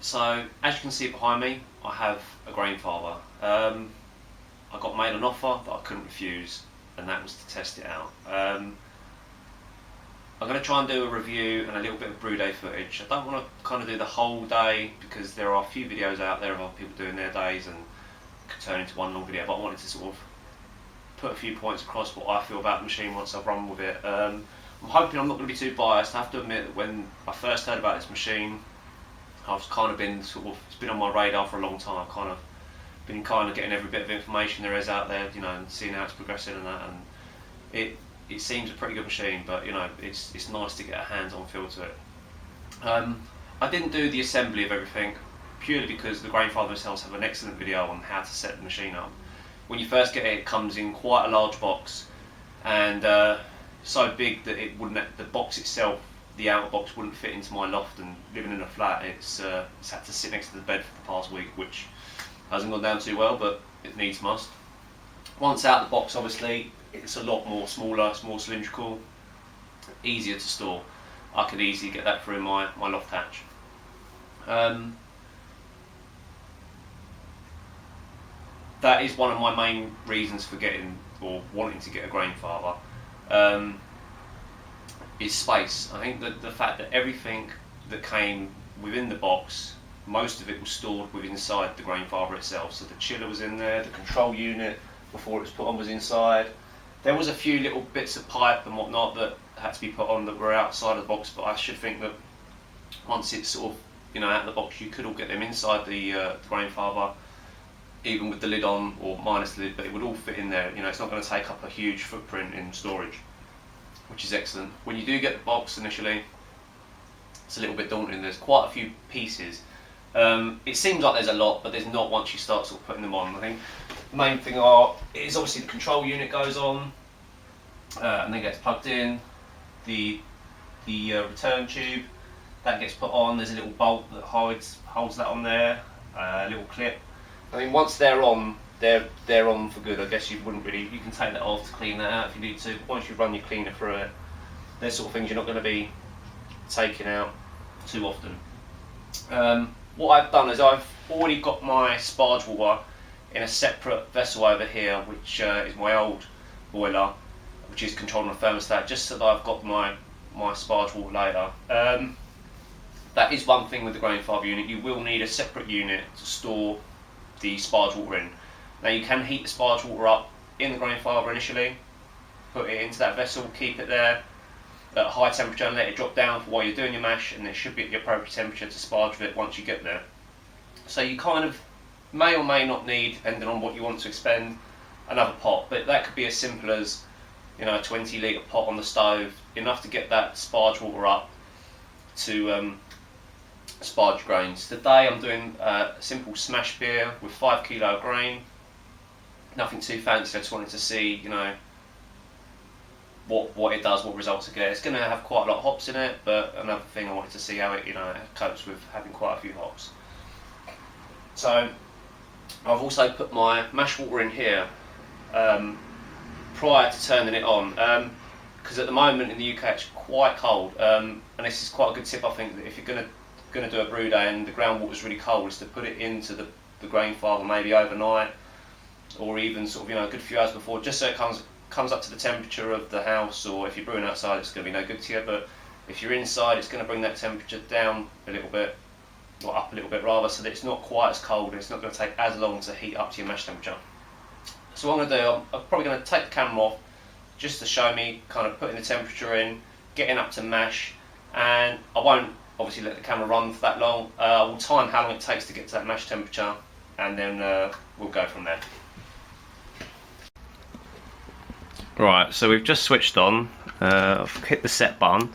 So as you can see behind me, I have a Grainfather. I got made an offer that I couldn't refuse, and that was to test it out. I'm going to try and do a review and a little bit of brew day footage. I don't want to kind of do the whole day because there are a few videos out there of other people doing their days and it could turn into one long video, but I wanted to sort of put a few points across what I feel about the machine once I've run with it. I'm hoping I'm not going to be too biased. I have to admit that when I first heard about this machine, I've kind of been it's been on my radar for a long time. I've kind of been getting every bit of information there is out there, you know, and seeing how it's progressing and that. And it seems a pretty good machine, but you know, it's nice to get a hands-on feel to it. I didn't do the assembly of everything purely because the Grainfather themselves have an excellent video on how to set the machine up. When you first get it, it comes in quite a large box, and so big that it wouldn't. The box itself, the outer box, wouldn't fit into my loft. And living in a flat, it's had to sit next to the bed for the past week, which hasn't gone down too well, but it needs must. Once out of the box, obviously, it's a lot more smaller, it's more cylindrical, easier to store. I could easily get that through my loft hatch. That is one of my main reasons for getting or wanting to get a Grainfather. Is space. I think that the fact that everything that came within the box, most of it was stored within inside the Grainfather itself. So the chiller was in there, the control unit before it was put on was inside. There was a few little bits of pipe and whatnot that had to be put on that were outside of the box, but I should think that once it's sort of, you know, out of the box, you could all get them inside the Grainfather, even with the lid on or minus the lid, but it would all fit in there. You know, it's not going to take up a huge footprint in storage, which is excellent. When you do get the box initially, it's a little bit daunting. There's quite a few pieces. It seems like there's a lot, but there's not once you start sort of putting them on. I think the main thing is obviously the control unit goes on and then gets plugged in. The return tube that gets put on. There's a little bolt that holds that on there. A little clip. I mean, once they're on, they're on for good. I guess you wouldn't really. You can take that off to clean that out if you need to. But once you run your cleaner through it, they're sort of things you're not going to be taking out too often. What I've done is I've already got my sparge water in a separate vessel over here, which is my old boiler, which is controlled on a thermostat, just so that I've got my sparge water later. That is one thing with the Grainfather unit. You will need a separate unit to store the sparge water in. Now you can heat the sparge water up in the Grainfather initially, put it into that vessel, keep it there at a high temperature and let it drop down for while you're doing your mash, and it should be at the appropriate temperature to sparge with it once you get there. So you kind of may or may not need, depending on what you want to expend, another pot, but that could be as simple as, you know, a 20 litre pot on the stove, enough to get that sparge water up to sparge grains. Today I'm doing a simple smash beer with 5 kilo of grain, nothing too fancy. I just wanted to see, you know, what it does, what results it gets. It's going to have quite a lot of hops in it, but another thing, I wanted to see how it, you know, copes with having quite a few hops. So I've also put my mash water in here prior to turning it on, because at the moment in the UK it's quite cold, and this is quite a good tip, I think, that if you're going to do a brew day and the groundwater is really cold, is to put it into the Grainfather maybe overnight, or even sort of, you know, a good few hours before, just so it comes up to the temperature of the house. Or if you're brewing outside, it's going to be no good to you, but if you're inside, it's going to bring that temperature down a little bit, or up a little bit rather, so that it's not quite as cold and it's not going to take as long to heat up to your mash temperature. So what I'm going to do, I'm probably going to take the camera off just to show me kind of putting the temperature in, getting up to mash, and I won't obviously let the camera run for that long. We'll time how long it takes to get to that mash temperature, and then we'll go from there. Right, so we've just switched on, I've hit the set button,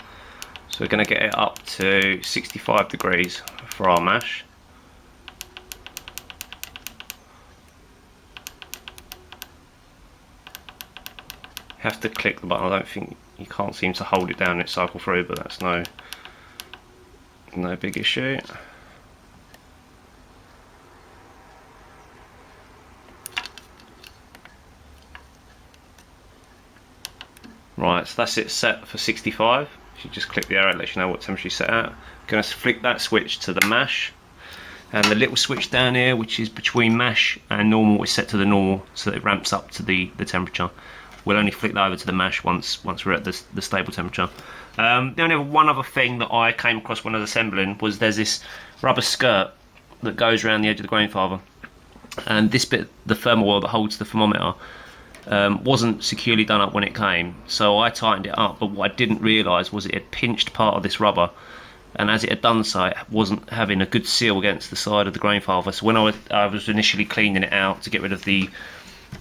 so we're going to get it up to 65 degrees for our mash. You have to click the button. I don't think, you can't seem to hold it down and it cycle through, but that's no big issue. Right, so that's it set for 65. If you just click the arrow, it lets you know what temperature you set at. I'm going to flick that switch to the mash, And the little switch down here, which is between mash and normal, is set to the normal, so that it ramps up to the temperature. We'll only flick that over to the mash once we're at the stable temperature. The only one other thing that I came across when I was assembling was there's this rubber skirt that goes around the edge of the Grainfather, and this bit, the thermal oil that holds the thermometer, wasn't securely done up when it came, so I tightened it up, but what I didn't realise was it had pinched part of this rubber, and as it had done so, it wasn't having a good seal against the side of the Grainfather. So when I was initially cleaning it out to get rid of the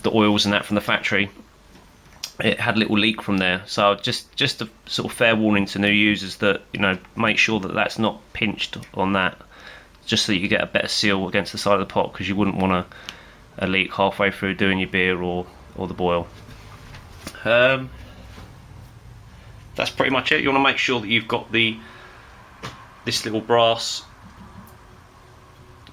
oils and that from the factory, it had a little leak from there. So just a sort of fair warning to new users that, you know, make sure that that's not pinched on that, just so you get a better seal against the side of the pot, because you wouldn't want a leak halfway through doing your beer or the boil. That's pretty much it. You want to make sure that you've got this little brass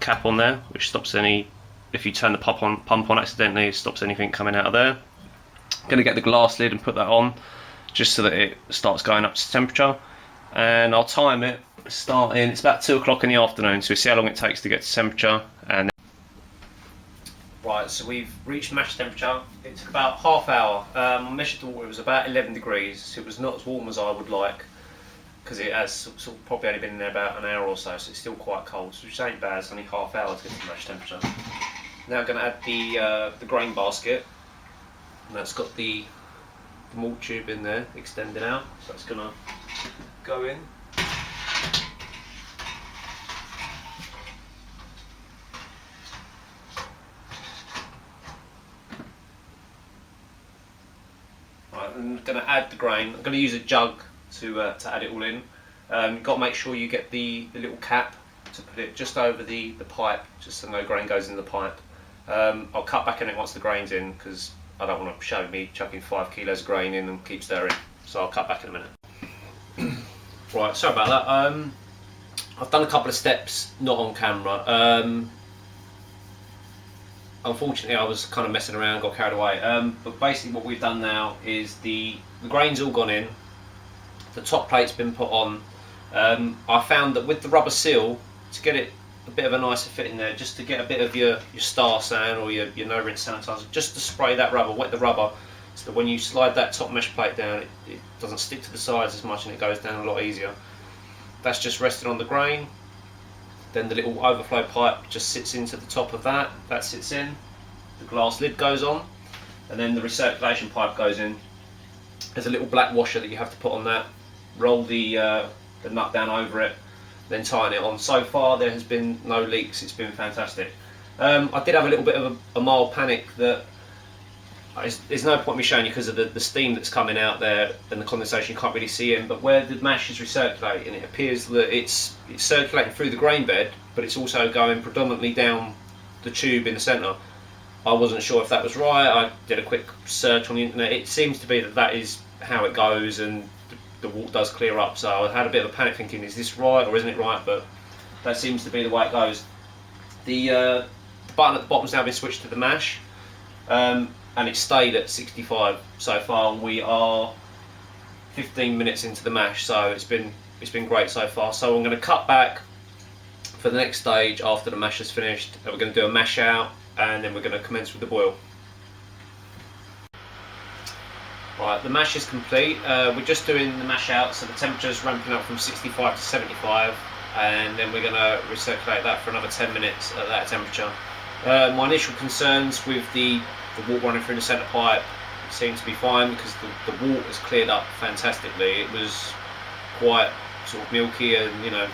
cap on there, which stops any, if you turn the pump on accidentally, it stops anything coming out of there. I'm going to get the glass lid and put that on, just so that it starts going up to temperature, and I'll time it starting, it's about 2 o'clock in the afternoon, so we'll see how long it takes to get to temperature. And right, so we've reached mash temperature. It took about half hour. I measured the water, it was about 11 degrees, so it was not as warm as I would like, because it has sort of probably only been in there about an hour or so, so it's still quite cold, which ain't bad. It's only half hour to get to mash temperature. Now I'm going to add the grain basket, and that's got the malt tube in there extending out, so that's going to go in. Right, I'm going to add the grain. I'm going to use a jug to add it all in. You've got to make sure you get the little cap to put it just over the pipe, just so no grain goes in the pipe. I'll cut back in it once the grain's in, because I don't want to show me chucking 5 kilos of grain in and keep stirring, so I'll cut back in a minute. Right, sorry about that. I've done a couple of steps not on camera. Unfortunately, I was kind of messing around, got carried away. But basically what we've done now is the grain's all gone in, the top plate's been put on. I found that with the rubber seal, to get it a bit of a nicer fit in there, just to get a bit of your Star San or your no rinse sanitizer, just to spray that rubber, wet the rubber, so that when you slide that top mesh plate down, it doesn't stick to the sides as much and it goes down a lot easier. That's just resting on the grain. Then the little overflow pipe just sits into the top of that. That sits in. The glass lid goes on, and then the recirculation pipe goes in. There's a little black washer that you have to put on that. Roll the nut down over it, then tighten it on. So far there has been no leaks. It's been fantastic. I did have a little bit of a mild panic that there's no point in me showing you because of the steam that's coming out there and the condensation you can't really see in, but where the mash is recirculating, it appears that it's circulating through the grain bed, but it's also going predominantly down the tube in the centre. I wasn't sure if that was right. I did a quick search on the internet. It seems to be that is how it goes, and the water does clear up, so I had a bit of a panic thinking, is this right or isn't it right? But that seems to be the way it goes. The button at the bottom has now been switched to the mash, and it's stayed at 65 so far, and we are 15 minutes into the mash, so it's been great so far. So I'm going to cut back for the next stage after the mash is finished, and we're going to do a mash out, and then we're going to commence with the boil. Right, the mash is complete. We're just doing the mash out, so the temperature is ramping up from 65 to 75, and then we're going to recirculate that for another 10 minutes at that temperature. My initial concerns with the water running through the centre pipe seemed to be fine, because the water has cleared up fantastically. It was quite sort of milky and, you know,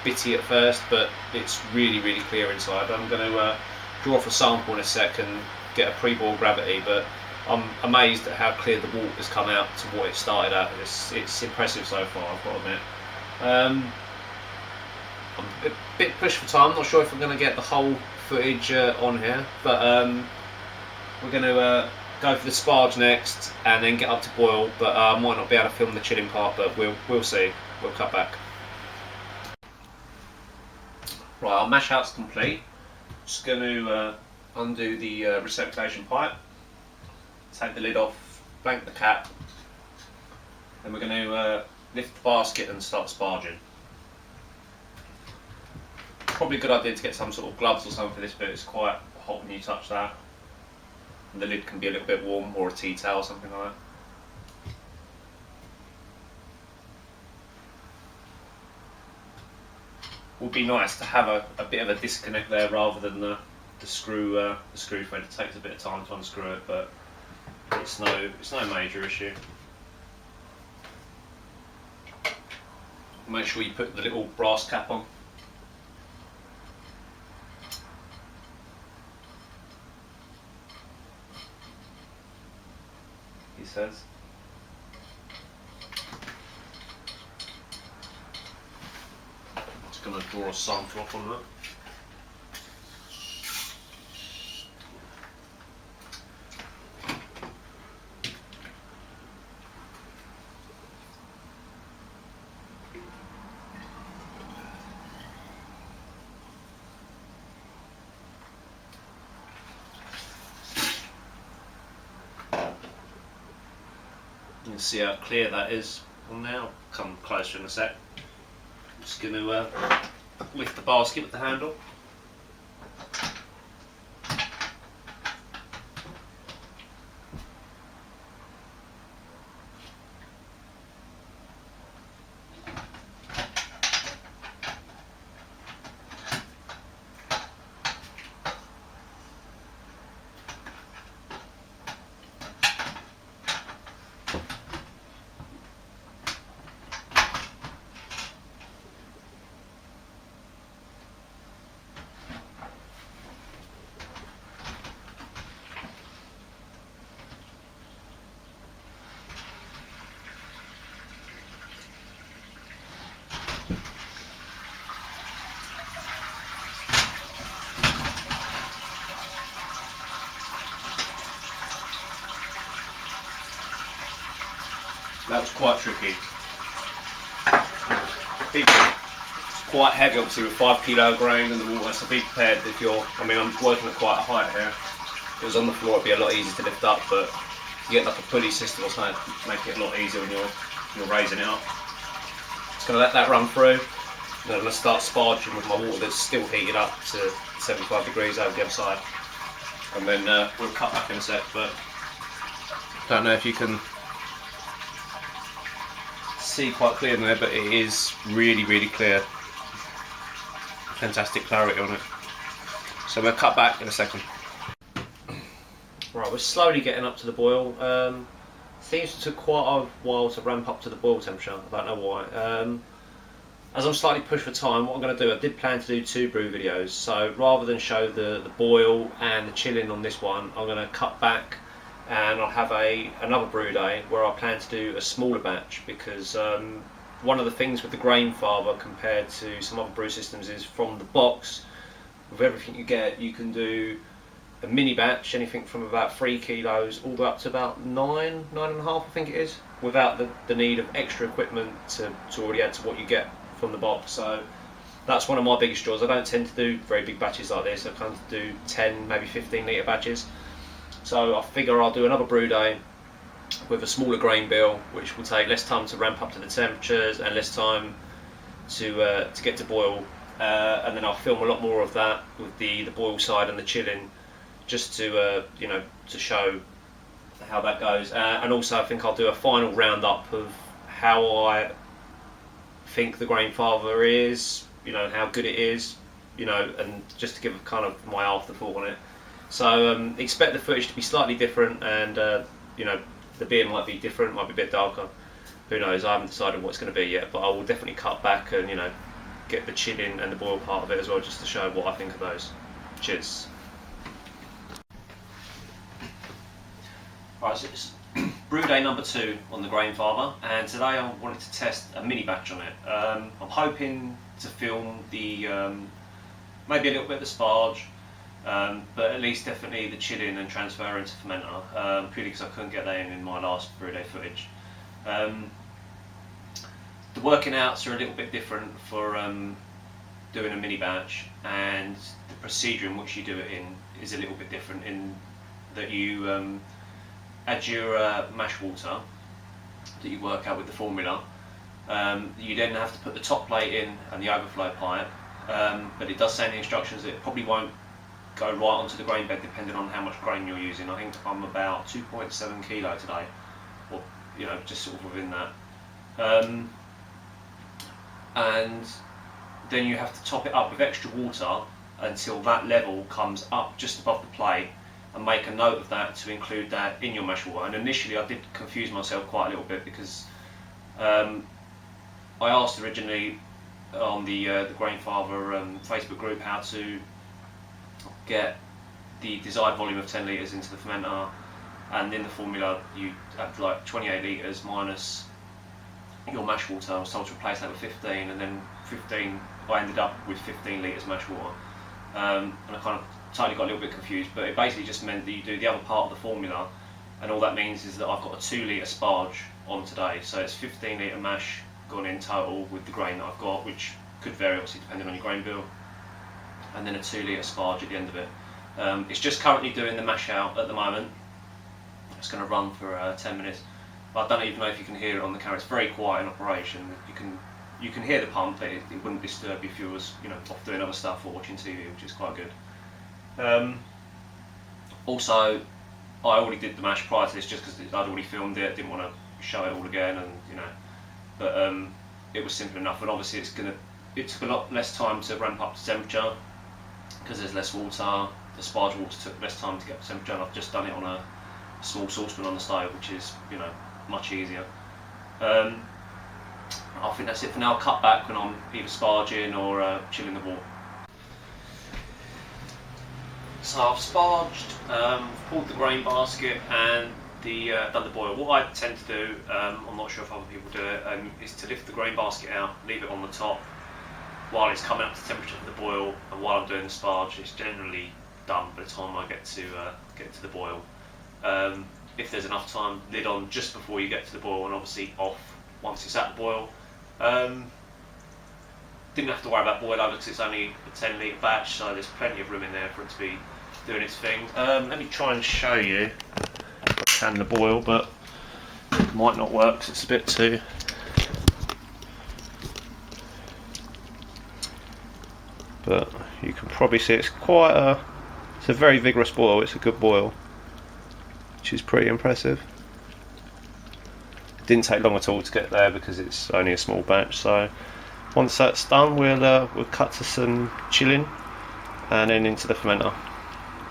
bitty at first, but it's really clear inside. I'm going to draw off a sample in a sec and get a pre-boil gravity, but I'm amazed at how clear the water has come out to what it started at. It's impressive so far, I've got to admit. I'm a bit pushed for time. I'm not sure if I'm going to get the whole footage on here, but we're going to go for the sparge next and then get up to boil, but I might not be able to film the chilling part, but we'll see. We'll cut back. Right, our mash out's complete. Just going to undo the recirculation pipe, take the lid off, blank the cap, then we're going to lift the basket and start sparging. probably a good idea to get some sort of gloves or something for this bit. It's quite hot when you touch that. And the lid can be a little bit warm, or a tea towel or something like that. Would be nice to have a bit of a disconnect there rather than the screw thread. It takes a bit of time to unscrew it, but it's no major issue. Make sure you put the little brass cap on. He says. Just going to draw a sample off on that. You can see how clear that is on there. I'll come closer in a sec. I'm just going to lift the basket with the handle. That was quite tricky. It's quite heavy, obviously, with 5 kilo grain and the water, so be prepared if you're, I mean, I'm working at quite a height here. If it was on the floor, it'd be a lot easier to lift up, but if you get like a pulley system or something, make it a lot easier when you're raising it up. Just going to let that run through, and then I'm going to start sparging with my water that's still heated up to 75 degrees over the other side. And then we'll cut back in a sec, but I don't know if you can see quite clear in there, but it is really, really clear. Fantastic clarity on it. So we'll cut back in a second. Right, we're slowly getting up to the boil. Seems to take quite a while to ramp up to the boil temperature. I don't know why. As I'm slightly pushed for time, what I'm going to do, I did plan to do 2 brew videos. So rather than show the boil and the chilling on this one, I'm going to cut back and I'll have another brew day where I plan to do a smaller batch, because one of the things with the Grainfather compared to some other brew systems is from the box, with everything you get, you can do a mini batch, anything from about 3 kilos all the way up to about 9.5 I think it is, without the need of extra equipment to already add to what you get from the box. So that's one of my biggest draws. I don't tend to do very big batches like this. I kind of do 10, maybe 15 litre batches. So I figure I'll do another brew day with a smaller grain bill, which will take less time to ramp up to the temperatures and less time to get to boil. And then I'll film a lot more of that with the boil side and the chilling, just to to show how that goes. And also I think I'll do a final roundup of how I think the Grainfather is, how good it is, and just to give kind of my afterthought on it. So expect the footage to be slightly different, and the beer might be different, might be a bit darker. Who knows? I haven't decided what it's going to be yet, but I will definitely cut back and get the chilling and the boil part of it as well, just to show what I think of those. Cheers. Right, so it's brew day number 2 on the Grainfather, and today I wanted to test a mini batch on it. I'm hoping to film the maybe a little bit of the sparge, but at least definitely the chilling and transfer into fermenter, purely because I couldn't get that in my last brew day footage. The working outs are a little bit different for doing a mini batch, and the procedure in which you do it in is a little bit different, in that you add your mash water that you work out with the formula. You then have to put the top plate in and the overflow pipe, but it does say in the instructions that it probably won't go right onto the grain bed depending on how much grain you're using. I think I'm about 2.7 kilo today, or just sort of within that. And then you have to top it up with extra water until that level comes up just above the plate, and make a note of that to include that in your mash water. And initially I did confuse myself quite a little bit because I asked originally on the Grainfather Facebook group how to get the desired volume of 10 litres into the fermenter, and in the formula you have like 28 litres minus your mash water. I was told to replace that with 15, and then 15, I ended up with 15 litres mash water, and I kind of totally got a little bit confused, but it basically just meant that you do the other part of the formula, and all that means is that I've got a 2 litre sparge on today, so it's 15 litre mash gone in total with the grain that I've got, which could vary obviously depending on your grain bill, and then a 2 litre sparge at the end of it. It's just currently doing the mash out at the moment. It's going to run for 10 minutes. I don't even know if you can hear it on the camera. It's very quiet in operation. You can hear the pump, but it wouldn't disturb you if you was off doing other stuff or watching TV, which is quite good. Also, I already did the mash prior to this just because I'd already filmed it. Didn't want to show it all again, and but it was simple enough. And obviously, it took a lot less time to ramp up to temperature because there's less water. The sparge water took less time to get up to temperature, and I've just done it on a small saucepan on the stove, which is much easier. I think that's it for now. I'll cut back when I'm either sparging or chilling the water. So I've sparged, pulled the grain basket and done the boil. What I tend to do, I'm not sure if other people do it, is to lift the grain basket out, leave it on the top while it's coming up to temperature for the boil, and while I'm doing the sparge, it's generally done by the time I get to the boil. If there's enough time, lid on just before you get to the boil, and obviously off once it's at the boil. Didn't have to worry about boil over because it's only a 10 litre batch, so there's plenty of room in there for it to be doing its thing. Let me try and show you the boil, but it might not work because it's a bit too. But you can probably see it's it's a very vigorous boil. It's a good boil, which is pretty impressive. It didn't take long at all to get there because it's only a small batch. So once that's done, we'll cut to some chilling and then into the fermenter,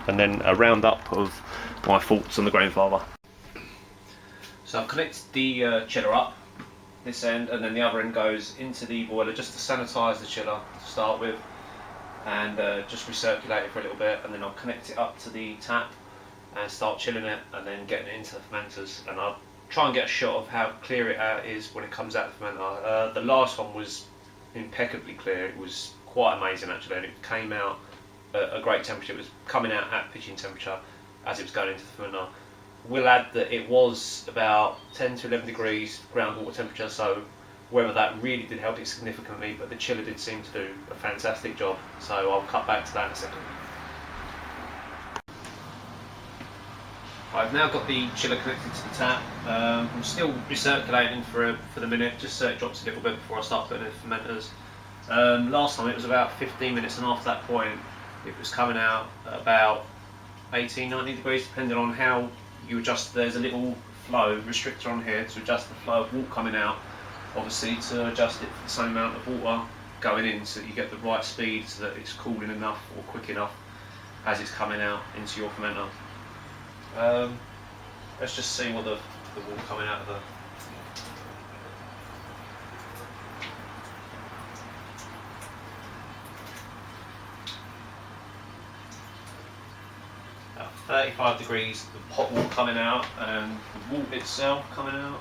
and then a roundup of my thoughts on the Grainfather. So I've connected the chiller up this end, and then the other end goes into the boiler just to sanitise the chiller to start with, and just recirculate it for a little bit, and then I'll connect it up to the tap and start chilling it, and then getting it into the fermenters. And I'll try and get a shot of how clear it is when it comes out of the fermenter. The last one was impeccably clear. It was quite amazing actually, and it came out at a great temperature. It was coming out at pitching temperature as it was going into the fermenter. We'll add that it was about 10 to 11 degrees groundwater temperature, so whether that really did help it significantly, but the chiller did seem to do a fantastic job, so I'll cut back to that in a second. I've now got the chiller connected to the tap. I'm still recirculating for the minute, just so it drops a little bit before I start putting in the fermenters. Last time it was about 15 minutes, and after that point it was coming out at about 18-19 degrees, depending on how you adjust. There's a little flow restrictor on here to adjust the flow of water coming out, obviously to adjust it for the same amount of water going in, so that you get the right speed, so that it's cooling enough or quick enough as it's coming out into your fermenter. Let's just see what the water coming out of the. About 35 degrees of hot water coming out, and the water itself coming out.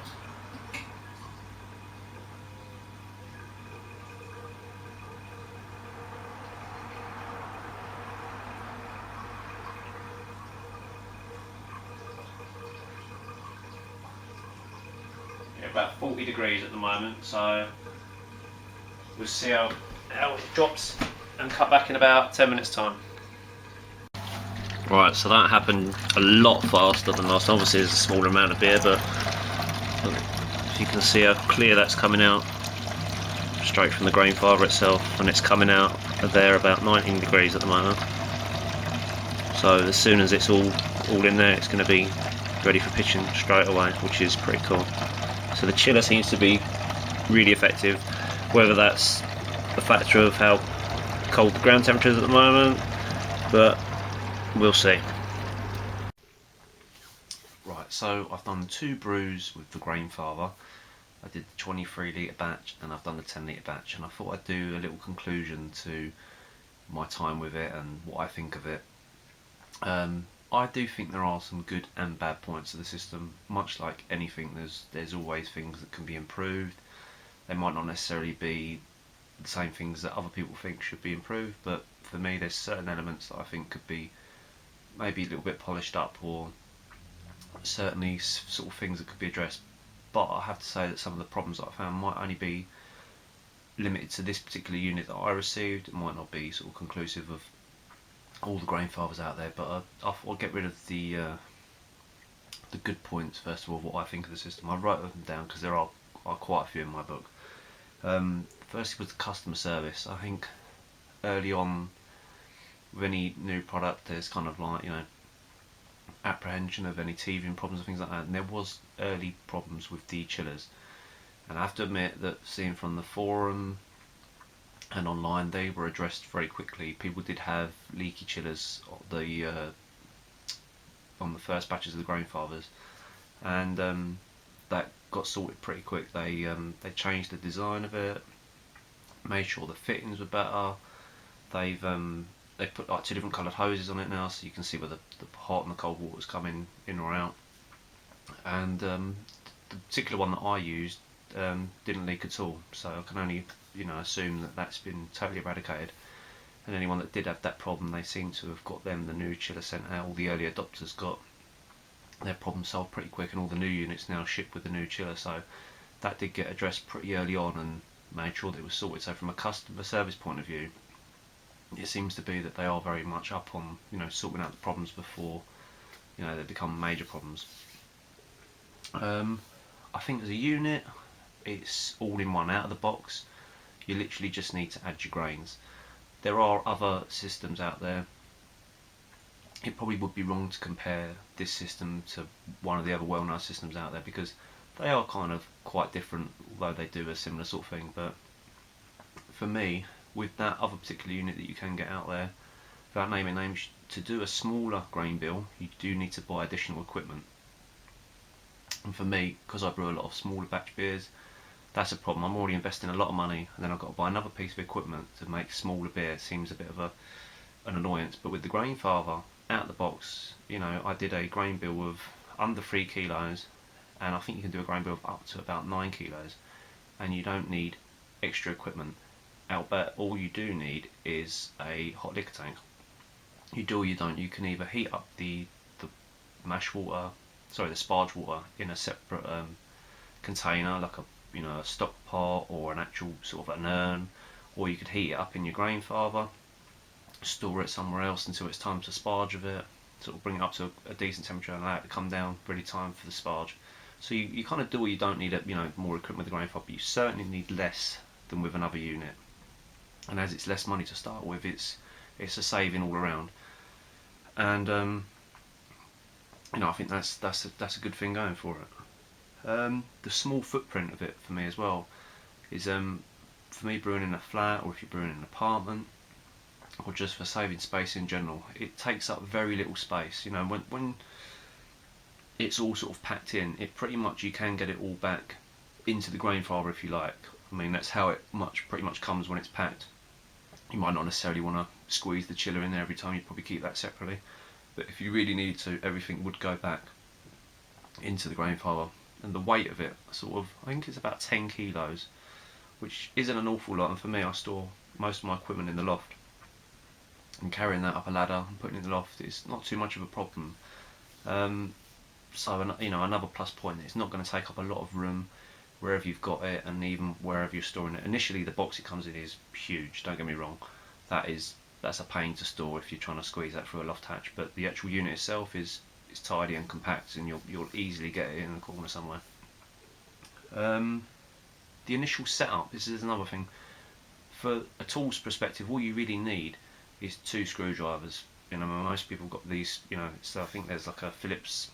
About 40 degrees at the moment, so we'll see how it drops and cut back in about 10 minutes time. Right, so that happened a lot faster than last time. Obviously there's a smaller amount of beer, but if you can see how clear that's coming out, just straight from the Grainfather itself, and it's coming out of there about 19 degrees at the moment. So as soon as it's all in there, it's going to be ready for pitching straight away, which is pretty cool. So the chiller seems to be really effective, whether that's a factor of how cold the ground temperature is at the moment, but we'll see. Right, so I've done 2 brews with the Grainfather. I did the 23 litre batch and I've done the 10 litre batch, and I thought I'd do a little conclusion to my time with it and what I think of it. I do think there are some good and bad points of the system. Much like anything, there's always things that can be improved. They might not necessarily be the same things that other people think should be improved, but for me there's certain elements that I think could be maybe a little bit polished up, or certainly sort of things that could be addressed. But I have to say that some of the problems that I found might only be limited to this particular unit that I received. It might not be sort of conclusive of all the Grainfathers out there, but I'll get rid of the good points first of all, what I think of the system. I wrote them down because there are quite a few in my book. Firstly was the customer service. I think early on with any new product there's kind of like, you know, apprehension of any teething problems and things like that, and there was early problems with the chillers, and I have to admit that seeing from the forum and online, they were addressed very quickly. People did have leaky chillers on the first batches of the Grainfathers, and that got sorted pretty quick. They changed the design of it, made sure the fittings were better. They put like 2 different coloured hoses on it now, so you can see where the hot and the cold water is coming in or out. And the particular one that I used didn't leak at all, so I can only, you know, assume that that's been totally eradicated. And anyone that did have that problem, they seem to have got the new chiller sent out. All the early adopters got their problem solved pretty quick, and all the new units now ship with the new chiller, so that did get addressed pretty early on and made sure that it was sorted. So from a customer service point of view, it seems to be that they are very much up on, you know, sorting out the problems before, you know, they become major problems. I think as a unit, it's all in one out of the box. You literally just need to add your grains. There are other systems out there. It probably would be wrong to compare this system to one of the other well-known systems out there, because they are kind of quite different, although they do a similar sort of thing. But for me, with that other particular unit that you can get out there, without naming names, to do a smaller grain bill, you do need to buy additional equipment. And for me, because I brew a lot of smaller batch beers, that's a problem. I'm already investing a lot of money, and then I've got to buy another piece of equipment to make smaller beer. It seems a bit of an annoyance. But with the Grainfather out of the box, you know, I did a grain bill of under 3 kilos, and I think you can do a grain bill of up to about 9 kilos, and you don't need extra equipment. Albeit all you do need is a hot liquor tank. You do or you don't. You can either heat up the mash water, sorry, the sparge water in a separate container, like a stock pot or an actual sort of an urn, or you could heat it up in your Grainfather, store it somewhere else until it's time to sparge of it, sort of bring it up to a decent temperature and allow it to come down ready time for the sparge. So you kind of do or you don't need more equipment with the Grainfather, but you certainly need less than with another unit. And as it's less money to start with, it's a saving all around. And I think that's a good thing going for it. The small footprint of it for me as well is for me brewing in a flat, or if you're brewing in an apartment, or just for saving space in general, it takes up very little space. You know, when it's all sort of packed in, it pretty much, you can get it all back into the Grainfather if you like. I mean, that's how it pretty much comes when it's packed. You might not necessarily want to squeeze the chiller in there every time. You'd probably keep that separately. But if you really needed to, everything would go back into the Grainfather. And the weight of it, I think it's about 10 kilos, which isn't an awful lot. And for me, I store most of my equipment in the loft, and carrying that up a ladder and putting it in the loft is not too much of a problem. So another plus point, it's not going to take up a lot of room wherever you've got it, and even wherever you're storing it. Initially, the box it comes in is huge, don't get me wrong. That's a pain to store if you're trying to squeeze that through a loft hatch, but the actual unit itself is tidy and compact, and you'll easily get it in a corner somewhere. The initial setup, this is another thing. for a tools perspective, all you really need is 2 screwdrivers. You know, most people got these. You know, so I think there's like a Phillips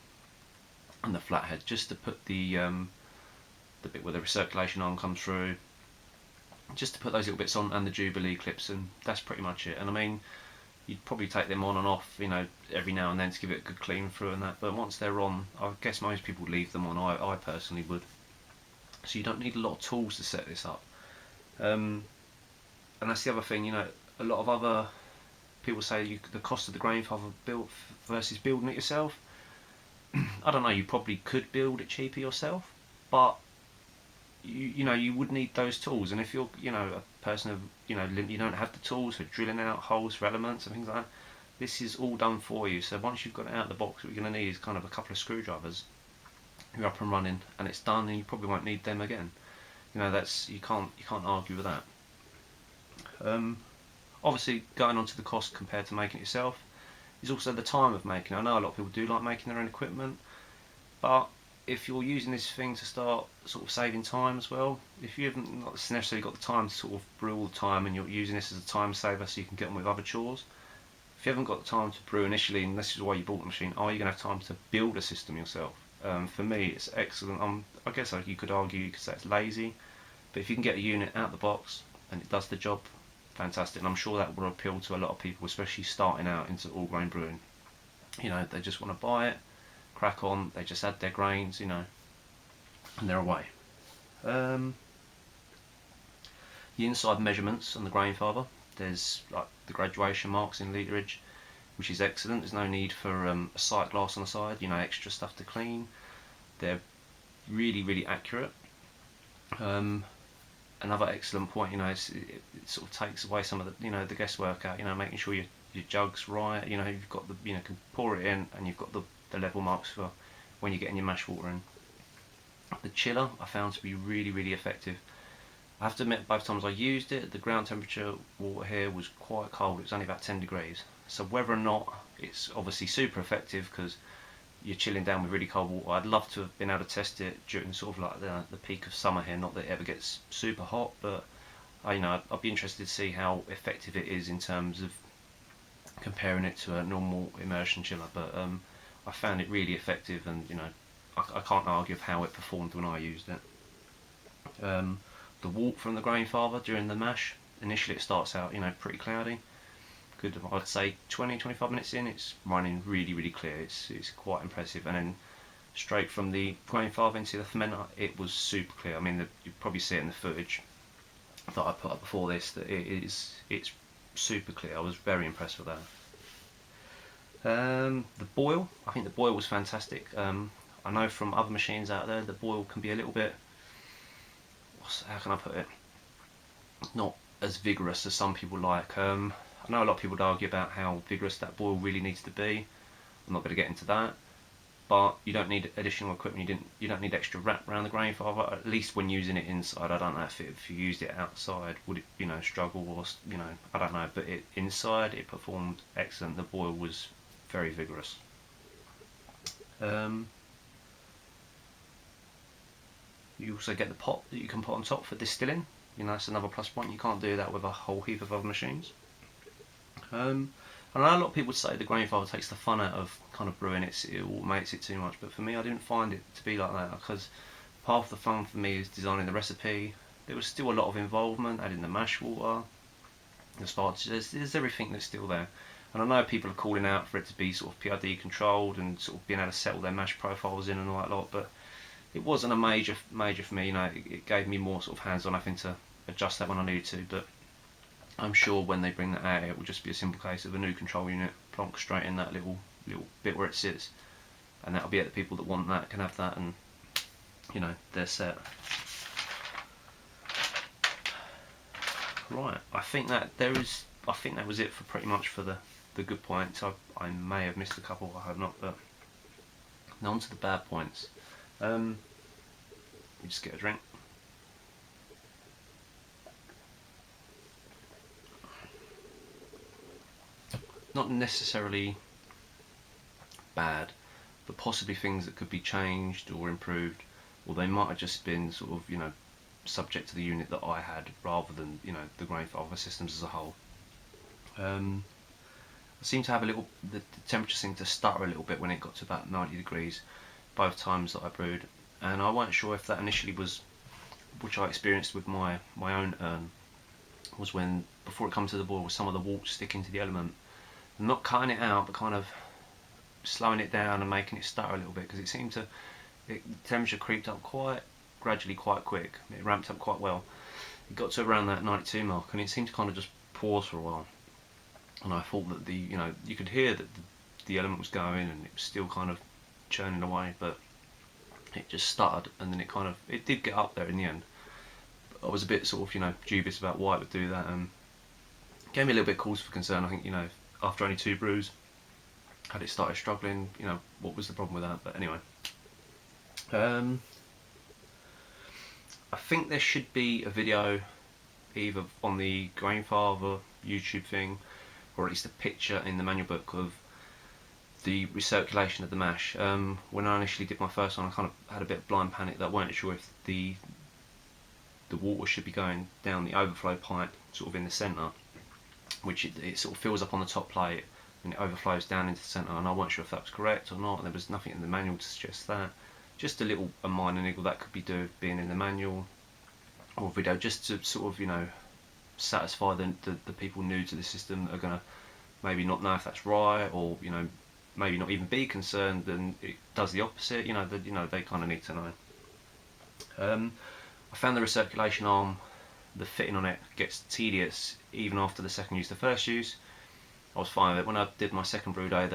and the flathead just to put the bit where the recirculation arm comes through, just to put those little bits on, and the Jubilee clips, and that's pretty much it. And I mean, you'd probably take them on and off, you know, every now and then to give it a good clean through and that. But once they're on, I guess most people leave them on. I personally would. So you don't need a lot of tools to set this up. And that's the other thing, you know, a lot of other people say the cost of the Grainfather built versus building it yourself. I don't know, you probably could build it cheaper yourself, but you know, you would need those tools. And if you're, you know, a person of, you know, you don't have the tools for drilling out holes for elements and things like that, this is all done for you. So once you've got it out of the box, what you're going to need is kind of a couple of screwdrivers. You're up and running, and it's done, and you probably won't need them again. You know, that's, you can't argue with that. Obviously, going on to the cost compared to making it yourself is also the time of making it. I know a lot of people do like making their own equipment, but if you're using this thing to start sort of saving time as well, if you haven't not necessarily got the time to sort of brew all the time, and you're using this as a time saver so you can get on with other chores, if you haven't got the time to brew initially, and this is why you bought the machine, are you going to have time to build a system yourself? For me, it's excellent. I guess you could argue, you could say it's lazy, but if you can get a unit out of the box and it does the job, fantastic. And I'm sure that will appeal to a lot of people, especially starting out into all grain brewing. You know, they just want to buy it, crack on, they just add their grains, you know, and they're away. The inside measurements on the Grainfather, there's like the graduation marks in literage, which is excellent. There's no need for a sight glass on the side, you know, extra stuff to clean. They're really accurate. Another excellent point, you know, it sort of takes away some of the, you know, the guesswork out, you know, making sure your jug's right, you know, you've got the, you know, can pour it in, and you've got the level marks for when you're getting your mash water in. The chiller I found to be really effective. I have to admit, both times I used it, the ground temperature water here was quite cold. It was only about 10 degrees. So whether or not it's obviously super effective because you're chilling down with really cold water, I'd love to have been able to test it during sort of like the peak of summer here. Not that it ever gets super hot, but you know, I'd be interested to see how effective it is in terms of comparing it to a normal immersion chiller. But I found it really effective, and you know, I can't argue with how it performed when I used it. The warp from the Grainfather during the mash, initially it starts out, you know, pretty cloudy. Good, I'd say 20-25 minutes in, it's running really clear. It's quite impressive. And then straight from the Grainfather into the fermenter, it was super clear. I mean, you probably see it in the footage that I put up before this, that it's super clear. I was very impressed with that. The boil, I think the boil was fantastic. I know from other machines out there, the boil can be a little bit, how can I put it, not as vigorous as some people like. I know a lot of people would argue about how vigorous that boil really needs to be. I'm not going to get into that, but you don't need additional equipment. You don't need extra wrap around the Grainfather, at least when using it inside. I don't know if you used it outside, would it, you know, struggle, or, you know, I don't know. But inside it performed excellent. The boil was very vigorous. You also get the pot that you can put on top for distilling. You know, that's another plus point. You can't do that with a whole heap of other machines. I know a lot of people say the Grainfather takes the fun out of kind of brewing, it automates it too much, but for me, I didn't find it to be like that, because part of the fun for me is designing the recipe. There was still a lot of involvement, adding the mash water, the sparge, there's everything that's still there. And I know people are calling out for it to be sort of PID controlled and sort of being able to settle their mash profiles in and all that lot, but it wasn't a major for me. You know, it gave me more sort of hands-on, having to adjust that when I needed to. But I'm sure when they bring that out, it will just be a simple case of a new control unit plonk straight in that little bit where it sits, and that'll be it. The people that want that can have that, and you know, they're set. Right, I think that was it for pretty much for the good points. I may have missed a couple, I hope not. But now on to the bad points. Let me just get a drink. Not necessarily bad, but possibly things that could be changed or improved, or they might have just been sort of, you know, subject to the unit that I had, rather than, you know, the Grainfather systems as a whole. I seemed to have the temperature seemed to stutter a little bit when it got to about 90 degrees both times that I brewed, and I wasn't sure if that initially was, which I experienced with my own urn, was when, before it comes to the boil, some of the wort sticking to the element, and not cutting it out but kind of slowing it down and making it stutter a little bit, because it seemed to, the temperature creeped up quite gradually, quite quick. It ramped up quite well. It got to around that 92 mark, and it seemed to kind of just pause for a while. And I thought that you could hear that the element was going, and it was still kind of churning away, but it just stuttered, and then it did get up there in the end. But I was a bit sort of, dubious about why it would do that, and gave me a little bit of cause for concern. I think, after only 2 brews, had it started struggling, what was the problem with that? But anyway, I think there should be a video either on the Grainfather YouTube thing, or at least a picture in the manual book of the recirculation of the mash. When I initially did my first one, I kind of had a bit of blind panic that I weren't sure if the water should be going down the overflow pipe sort of in the centre, which it sort of fills up on the top plate and it overflows down into the centre, and I wasn't sure if that was correct or not. There was nothing in the manual to suggest that. Just a minor niggle that could be being in the manual or video, just to sort of, satisfy the people new to the system that are going to maybe not know if that's right, or maybe not even be concerned, and it does the opposite. They kind of need to know. I found the recirculation arm, the fitting on it gets tedious even after the second use. The first use I was fine with it. When I did my second brew day,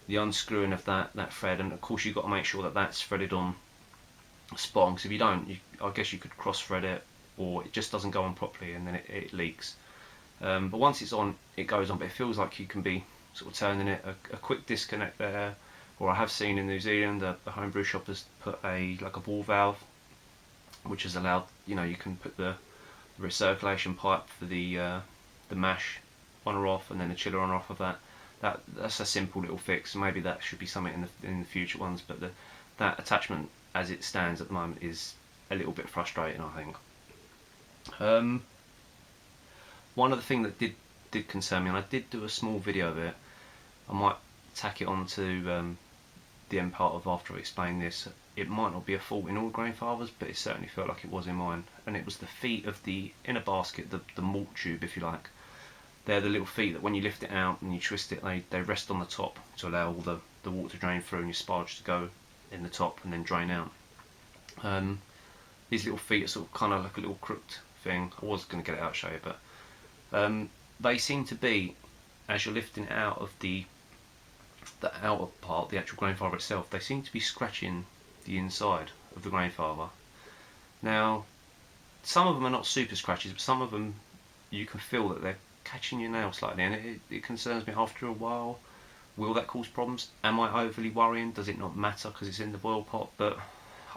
the unscrewing of that thread, and of course you've got to make sure that that's threaded on spot on, because if you don't, I guess you could cross thread it, or it just doesn't go on properly and then it leaks. But once it's on, it goes on, but it feels like you can be sort of turning it. A quick disconnect there, or I have seen in New Zealand the homebrew shop has put like a ball valve, which has allowed, you can put the recirculation pipe for the mash on or off, and then the chiller on or off of that. That's a simple little fix. Maybe that should be something in the future ones, but that attachment as it stands at the moment is a little bit frustrating, I think. One other thing that did concern me, and I did do a small video of it, I might tack it onto the end part of after I explain this. It might not be a fault in all Grainfathers, but it certainly felt like it was in mine, and it was the feet of the inner basket, the malt tube, if you like. They're the little feet that when you lift it out and you twist it, they rest on the top to allow all the water to drain through and your sparge to go in the top and then drain out. These little feet are sort of kind of like a little crooked thing. I was going to get it out and show you, but they seem to be, as you're lifting it out of the outer part, the actual Grainfather itself, they seem to be scratching the inside of the Grainfather. Now, some of them are not super scratches, but some of them you can feel that they're catching your nail slightly, and it concerns me after a while. Will that cause problems? Am I overly worrying? Does it not matter because it's in the boil pot? But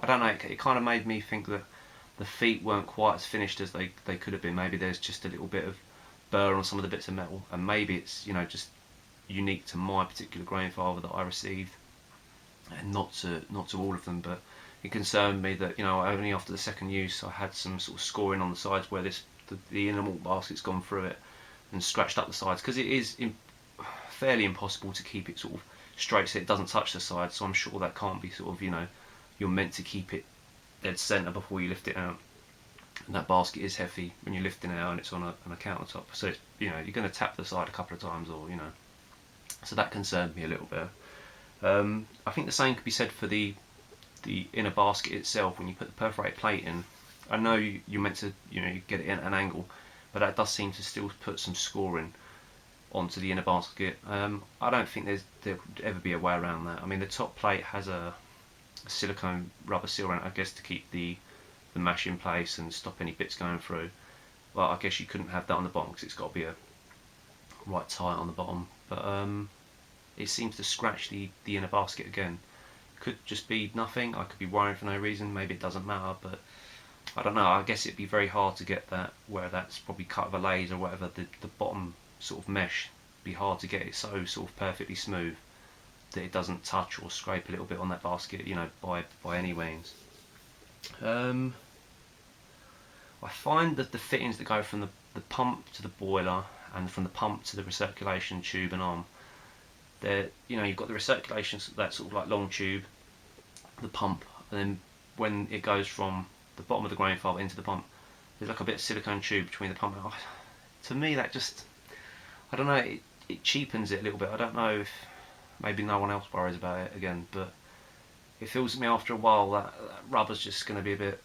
I don't know, it kind of made me think that the feet weren't quite as finished as they could have been. Maybe there's just a little bit of burr on some of the bits of metal, and maybe it's just unique to my particular Grainfather that I received, and not to all of them. But it concerned me that only after the second use I had some sort of scoring on the sides where the inner malt basket's gone through it and scratched up the sides, because it is fairly impossible to keep it sort of straight so it doesn't touch the sides. So I'm sure that can't be sort of you're meant to keep it dead centre before you lift it out, and that basket is heavy when you're lifting it out and it's on a countertop, so it's, you're going to tap the side a couple of times, or so that concerned me a little bit. I think the same could be said for the inner basket itself. When you put the perforated plate in, I know you're meant to get it in at an angle, but that does seem to still put some scoring onto the inner basket. I don't think there would ever be a way around that. I mean, the top plate has a silicone rubber seal around it, I guess, to keep the mash in place and stop any bits going through. Well, I guess you couldn't have that on the bottom because it's got to be right tight on the bottom. But it seems to scratch the inner basket again. Could just be nothing. I could be worrying for no reason. Maybe it doesn't matter, but I don't know. I guess it'd be very hard to get that where that's probably cut with a laser or whatever. The bottom sort of mesh be hard to get it so sort of perfectly smooth that it doesn't touch or scrape a little bit on that basket, by any means. I find that the fittings that go from the pump to the boiler and from the pump to the recirculation tube and arm, you've got the recirculation, that sort of like long tube, the pump, and then when it goes from the bottom of the Grainfather into the pump, there's like a bit of silicone tube between the pump and to me that just, I don't know, it cheapens it a little bit. I don't know if maybe no one else worries about it again, but it feels to me after a while that rubber's just going to be a bit,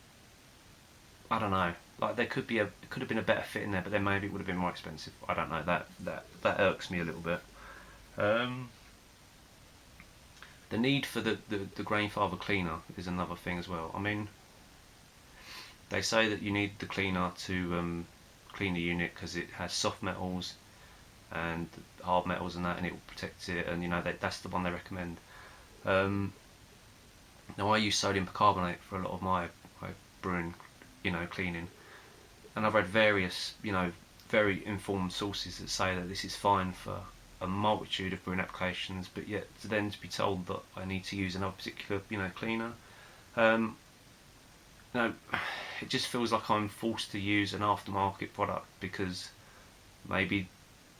I don't know, like it could have been a better fit in there, but then maybe it would have been more expensive. I don't know, that irks me a little bit. The need for the Grainfather cleaner is another thing as well. I mean, they say that you need the cleaner to clean the unit because it has soft metals and hard metals and that, and it will protect it, and that's the one they recommend. Now I use sodium percarbonate for a lot of my brewing, cleaning, and I've read various, very informed sources that say that this is fine for a multitude of brewing applications, but yet to be told that I need to use another particular, cleaner, it just feels like I'm forced to use an aftermarket product because maybe,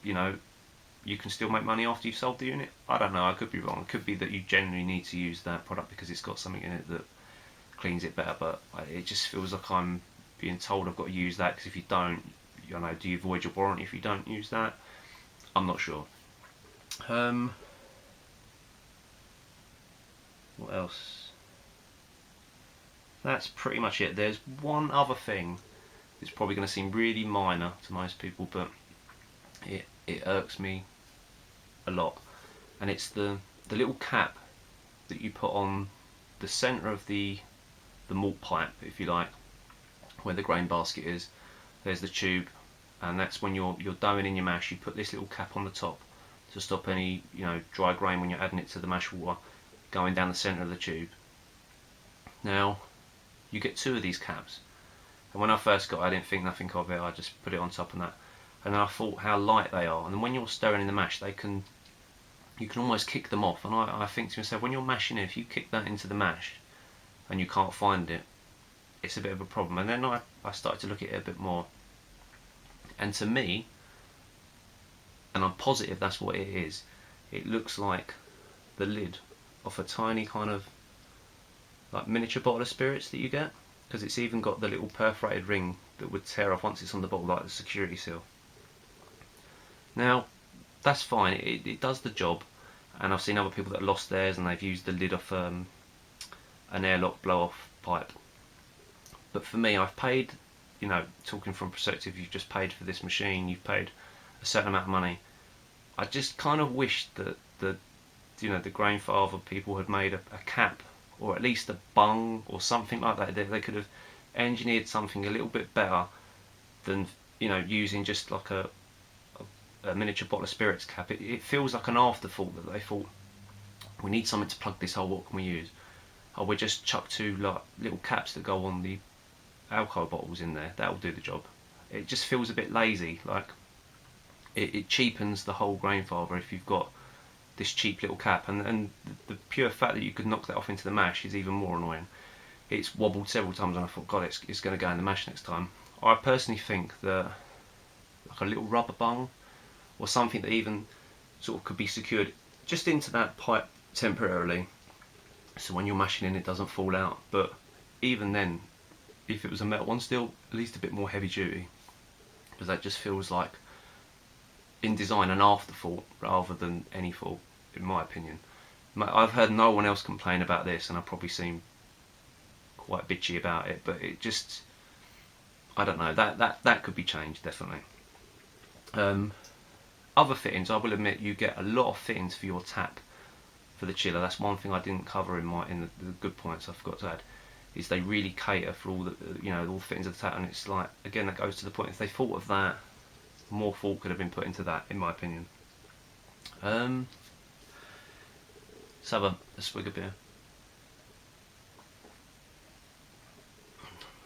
you can still make money after you've sold the unit. I don't know, I could be wrong. It could be that you generally need to use that product because it's got something in it that cleans it better, but it just feels like I'm being told I've got to use that because if you don't, do you void your warranty if you don't use that? I'm not sure. What else? That's pretty much it. There's one other thing that's probably going to seem really minor to most people, but it irks me a lot, and it's the little cap that you put on the centre of the malt pipe, if you like, where the grain basket is. There's the tube, and that's when you're doughing in your mash. You put this little cap on the top to stop any dry grain when you're adding it to the mash water going down the centre of the tube. Now you get 2 of these caps, and when I first got it, I didn't think nothing of it. I just put it on top of that, and I thought how light they are, and then when you're stirring in the mash, you can almost kick them off. And I think to myself, when you're mashing it, if you kick that into the mash and you can't find it, it's a bit of a problem. And then I started to look at it a bit more, and to me, and I'm positive that's what it is, it looks like the lid off a tiny kind of like miniature bottle of spirits that you get, because it's even got the little perforated ring that would tear off once it's on the bottle, like the security seal. Now that's fine, it does the job, and I've seen other people that lost theirs and they've used the lid off an airlock blow off pipe. But for me, I've paid, talking from perspective, you've just paid for this machine, you've paid a certain amount of money. I just kind of wish that the Grainfather people had made a cap, or at least a bung or something like that. They could have engineered something a little bit better than using just like a miniature bottle of spirits cap. It feels like an afterthought that they thought, we need something to plug this hole, what can we use? Oh, we just chuck 2 like little caps that go on the alcohol bottles in there, that'll do the job. It just feels a bit lazy, like it cheapens the whole Grainfather if you've got this cheap little cap, and the pure fact that you could knock that off into the mash is even more annoying. It's wobbled several times and I thought, God, it's going to go in the mash next time. I personally think that like a little rubber bung or something that even sort of could be secured just into that pipe temporarily, so when you're mashing in it doesn't fall out. But even then, if it was a metal one, still at least a bit more heavy duty, because that just feels like in design an afterthought rather than any fault, in my opinion. I've heard no one else complain about this, and I probably seem quite bitchy about it, but it just, I don't know, that could be changed, definitely. Other fittings, I will admit, you get a lot of fittings for your tap for the chiller. That's one thing I didn't cover in the good points I forgot to add, is they really cater for all the all the fittings of the tap, and it's like, again, that goes to the point, if they thought of that, more thought could have been put into that, in my opinion. Let's have a swig of beer.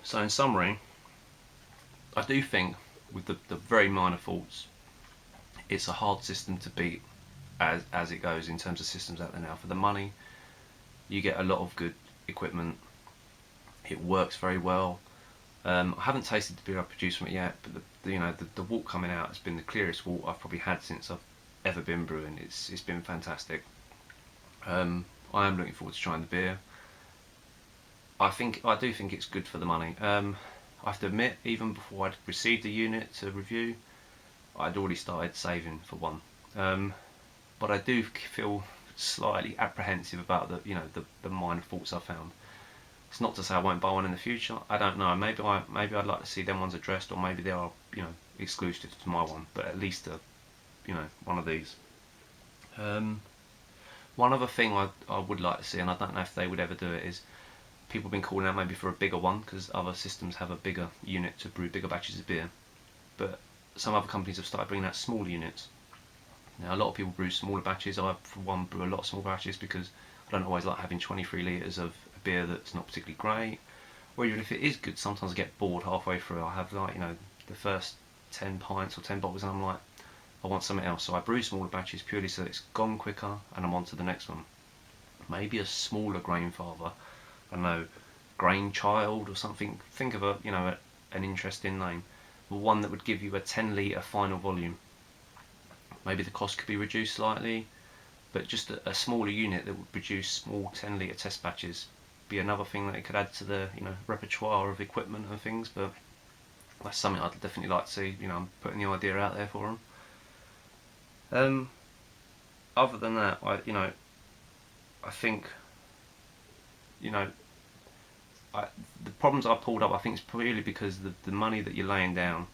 So in summary, I do think with the very minor faults, it's a hard system to beat as it goes in terms of systems out there now. For the money, you get a lot of good equipment. It works very well. I haven't tasted the beer I produced from it yet, but the wort coming out has been the clearest wort I've probably had since I've ever been brewing. It's been fantastic. I am looking forward to trying the beer. I do think it's good for the money. I have to admit, even before I'd received the unit to review, I'd already started saving for one. But I do feel slightly apprehensive about the minor faults I found. It's not to say I won't buy one in the future. I don't know. Maybe I'd like to see them ones addressed, or maybe they are exclusive to my one. But at least one of these. One other thing I would like to see, and I don't know if they would ever do it, is people have been calling out maybe for a bigger one, because other systems have a bigger unit to brew bigger batches of beer. But some other companies have started bringing out smaller units. Now a lot of people brew smaller batches. I, for one, brew a lot of small batches because I don't always like having 23 litres of a beer that's not particularly great. Or even if it is good, sometimes I get bored halfway through. I have the first 10 pints or 10 bottles and I'm like, I want something else. So I brew smaller batches purely so that it's gone quicker and I'm on to the next one. Maybe a smaller Grainfather, I don't know, Grainchild or something. Think of an interesting name. One that would give you a 10 litre final volume. Maybe the cost could be reduced slightly, but just a smaller unit that would produce small 10 litre test batches be another thing that it could add to the repertoire of equipment and things. But that's something I'd definitely like to see. I'm putting the idea out there for them. Other than that, I think the problems I pulled up, I think it's purely because the money that you're laying down.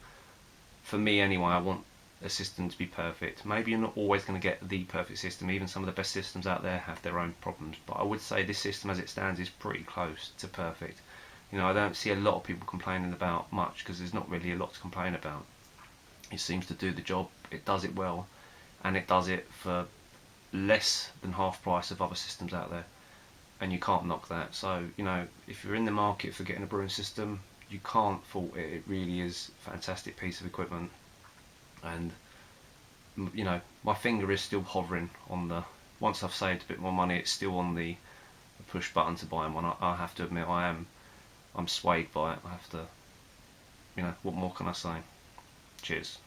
For me anyway, I want a system to be perfect. Maybe you're not always going to get the perfect system. Even some of the best systems out there have their own problems. But I would say this system as it stands is pretty close to perfect. I don't see a lot of people complaining about much because there's not really a lot to complain about. It seems to do the job, it does it well, and it does it for less than half price of other systems out there. And you can't knock that. So, if you're in the market for getting a brewing system, you can't fault it. It really is a fantastic piece of equipment. And my finger is still hovering on once I've saved a bit more money, it's still on the push button to buy one. I have to admit I'm swayed by it. I have to, what more can I say? Cheers.